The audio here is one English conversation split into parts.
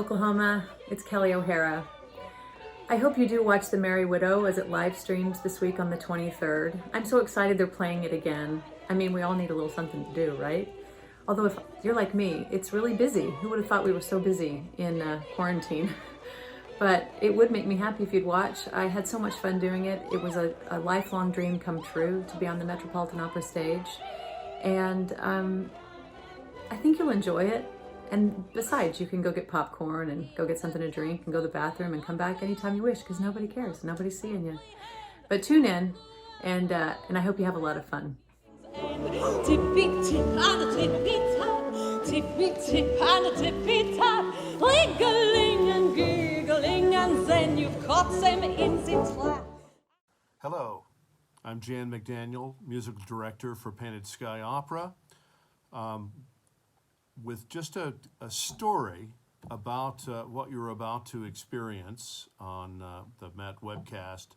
Oklahoma. It's Kelli O'Hara. I hope you do watch The Merry Widow as it live streams this week on the 23rd. I'm so excited they're playing it again. I mean, we all need a little something to do, right? Although if you're like me, it's really busy. Who would have thought we were so busy in quarantine? But it would make me happy if you'd watch. I had so much fun doing it. It was a lifelong dream come true to be on the Metropolitan Opera stage. And I think you'll enjoy it. And besides, you can go get popcorn and go get something to drink and go to the bathroom and come back anytime you wish because nobody cares. Nobody's seeing you. But tune in, and I hope you have a lot of fun. Hello, I'm Jan McDaniel, musical director for Painted Sky Opera, with just a story about what you're about to experience on the Met webcast,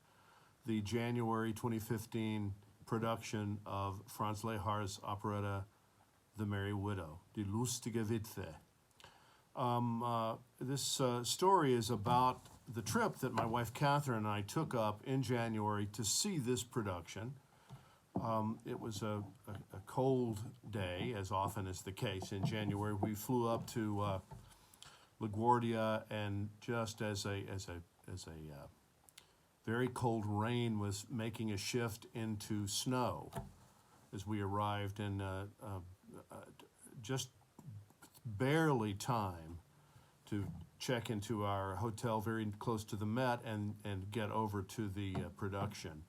the January 2015 production of Franz Lehar's operetta, The Merry Widow, Die lustige Witwe. This story is about the trip that my wife Catherine and I took up in January to see this production. It was a cold day, as often is the case in January. We flew up to LaGuardia, and just as a very cold rain was making a shift into snow as we arrived, and just barely time to check into our hotel very close to the Met and get over to the production.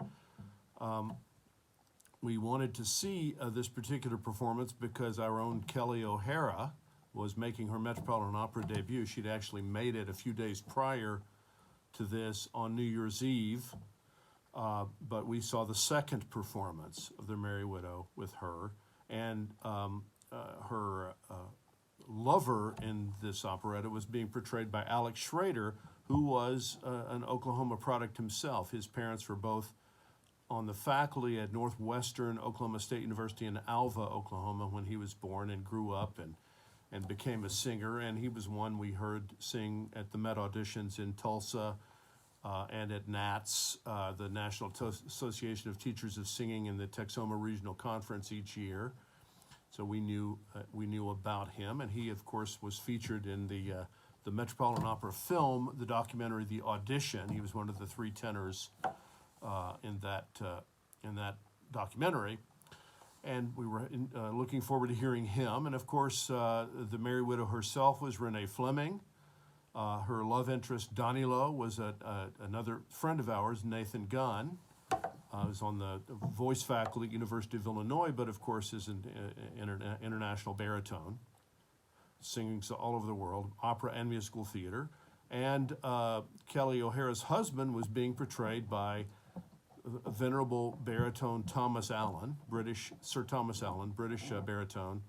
We wanted to see this particular performance because our own Kelli O'Hara was making her Metropolitan Opera debut. She'd actually made it a few days prior to this on New Year's Eve, but we saw the second performance of The Merry Widow with her, and her lover in this operetta was being portrayed by Alex Schrader, who was an Oklahoma product himself. His parents were both on the faculty at Northwestern Oklahoma State University in Alva, Oklahoma, when he was born and grew up and became a singer. And he was one we heard sing at the Met auditions in Tulsa and at NATS, the National Association of Teachers of Singing, in the Texoma Regional Conference each year. So we knew about him, and he, of course, was featured in the Metropolitan Opera film, the documentary The Audition. He was one of the three tenors in that documentary, and we were looking forward to hearing him. And of course, the Merry Widow herself was Renee Fleming. Her love interest, Danilo, was another friend of ours, Nathan Gunn. Was on the voice faculty at University of Illinois, but of course is an international baritone, singing all over the world, opera and musical theater. And Kelli O'Hara's husband was being portrayed by venerable baritone Thomas Allen, Sir Thomas Allen, British baritone,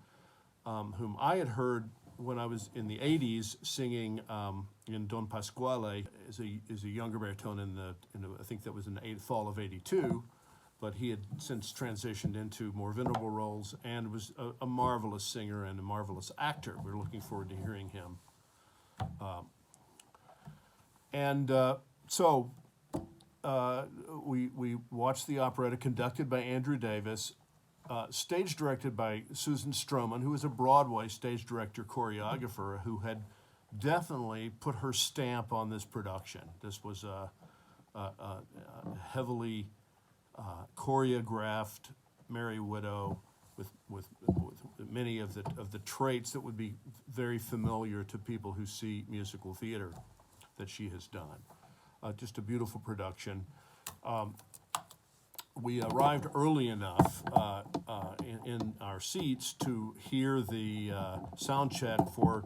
whom I had heard when I was in the 80s singing in Don Pasquale as a younger baritone I think that was in the fall of 82, but he had since transitioned into more venerable roles and was a marvelous singer and a marvelous actor. We're looking forward to hearing him. So we watched the operetta conducted by Andrew Davis, stage directed by Susan Stroman, who was a Broadway stage director choreographer who had definitely put her stamp on this production. This was a heavily choreographed Merry Widow with many of the traits that would be very familiar to people who see musical theater that she has done. Just a beautiful production. We arrived early enough in our seats to hear the sound check for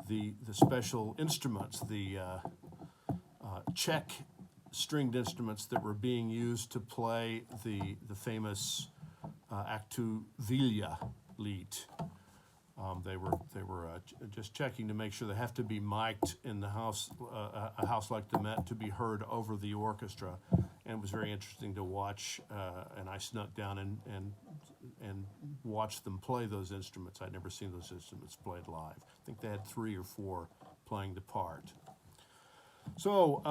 the special instruments, the Czech stringed instruments that were being used to play the famous Actu Vilja Lied. They were just checking to make sure they have to be mic'd in the house, a house like the Met, to be heard over the orchestra. And it was very interesting to watch, and I snuck down and watched them play those instruments. I'd never seen those instruments played live. I think they had 3 or 4 playing the part. So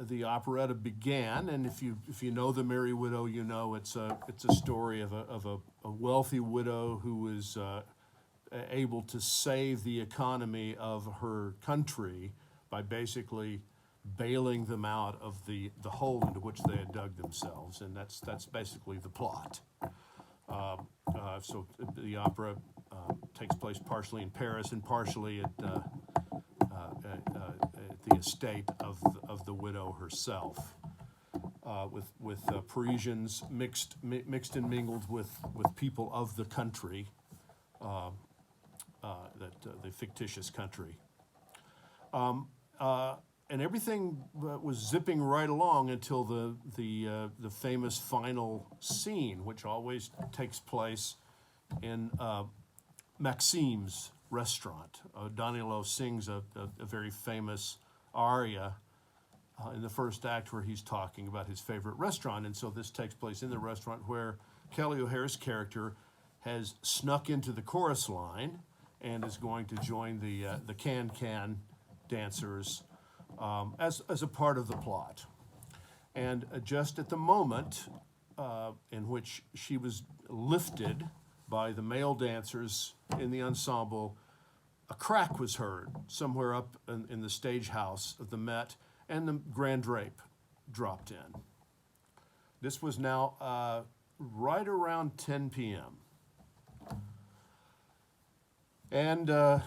the operetta began, and if you know The Merry Widow, you know it's a story of a wealthy widow who was able to save the economy of her country by basically bailing them out of the hole into which they had dug themselves, and that's basically the plot. So the opera takes place partially in Paris and partially at the estate of the widow herself, with Parisians mixed and mingled with people of the country, the fictitious country. And everything was zipping right along until the famous final scene, which always takes place in Maxime's restaurant. Danilo sings a very famous aria in the first act where he's talking about his favorite restaurant, and so this takes place in the restaurant where Kelli O'Hara's character has snuck into the chorus line and is going to join the can-can dancers as a part of the plot. And just at the moment in which she was lifted by the male dancers in the ensemble, a crack was heard somewhere up in the stage house of the Met, and the grand drape dropped in. This was now right around 10 p.m. And a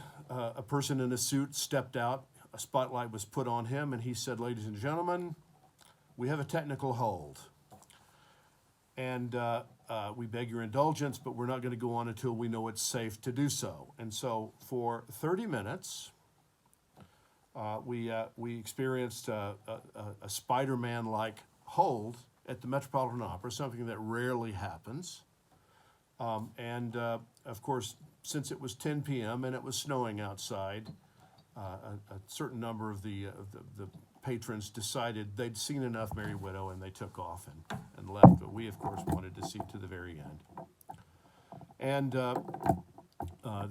person in a suit stepped out. A spotlight was put on him, and he said, "Ladies and gentlemen, we have a technical hold. And we beg your indulgence, but we're not going to go on until we know it's safe to do so." And so for 30 minutes, we experienced a Spider-Man-like hold at the Metropolitan Opera, something that rarely happens. Of course, since it was 10 p.m. and it was snowing outside, a certain number of the patrons decided they'd seen enough Merry Widow, and they took off and left. But we, of course, wanted to see to the very end. And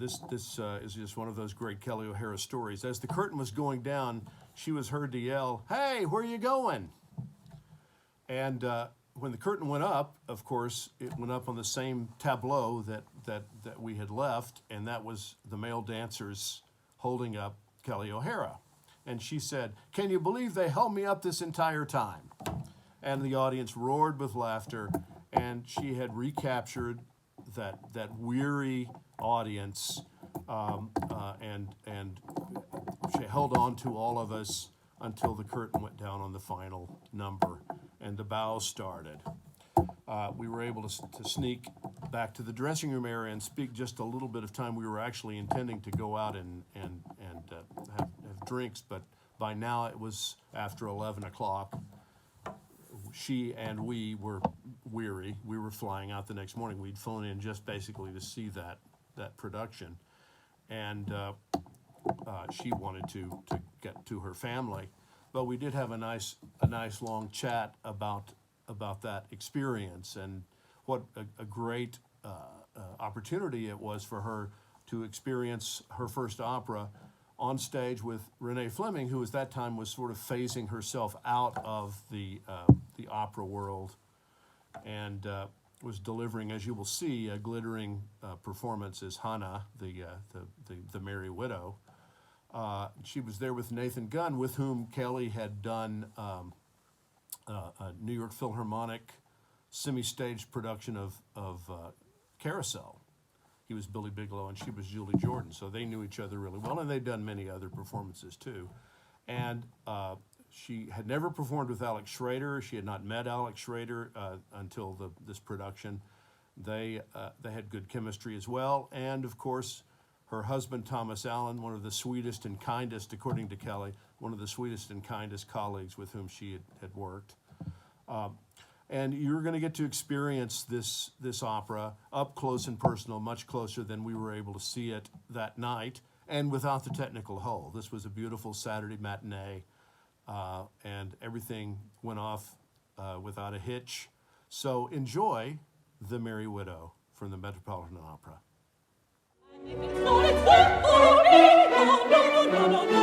this is just one of those great Kelli O'Hara stories. As the curtain was going down, she was heard to yell, "Hey, where are you going?" And when the curtain went up, of course, it went up on the same tableau that we had left, and that was the male dancers holding up Kelli O'Hara. And she said, "Can you believe they held me up this entire time?" And the audience roared with laughter, and she had recaptured that weary audience, and she held on to all of us until the curtain went down on the final number and the bow started. We were able to sneak back to the dressing room area and speak just a little bit of time. We were actually intending to go out and have drinks, but by now it was after 11 o'clock. She and we were weary. We were flying out the next morning. We'd flown in just basically to see that production, and she wanted to get to her family. But we did have a nice long chat about that experience, and what a great opportunity it was for her to experience her first opera on stage with Renee Fleming, who at that time was sort of phasing herself out of the opera world, and was delivering, as you will see, a glittering performance as Hannah, the Merry Widow. She was there with Nathan Gunn, with whom Kelli had done a New York Philharmonic semi-staged production of Carousel. He was Billy Bigelow and she was Julie Jordan, so they knew each other really well, and they'd done many other performances too. And she had never performed with Alex Schrader. She had not met Alex Schrader until this production. They had good chemistry as well, and of course, her husband, Thomas Allen, one of the sweetest and kindest, according to Kelli, one of the sweetest and kindest colleagues with whom she had worked. And you're going to get to experience this opera up close and personal, much closer than we were able to see it that night, and without the technical hold. This was a beautiful Saturday matinee, and everything went off without a hitch. So enjoy The Merry Widow from the Metropolitan Opera. If it's not, it's no, no,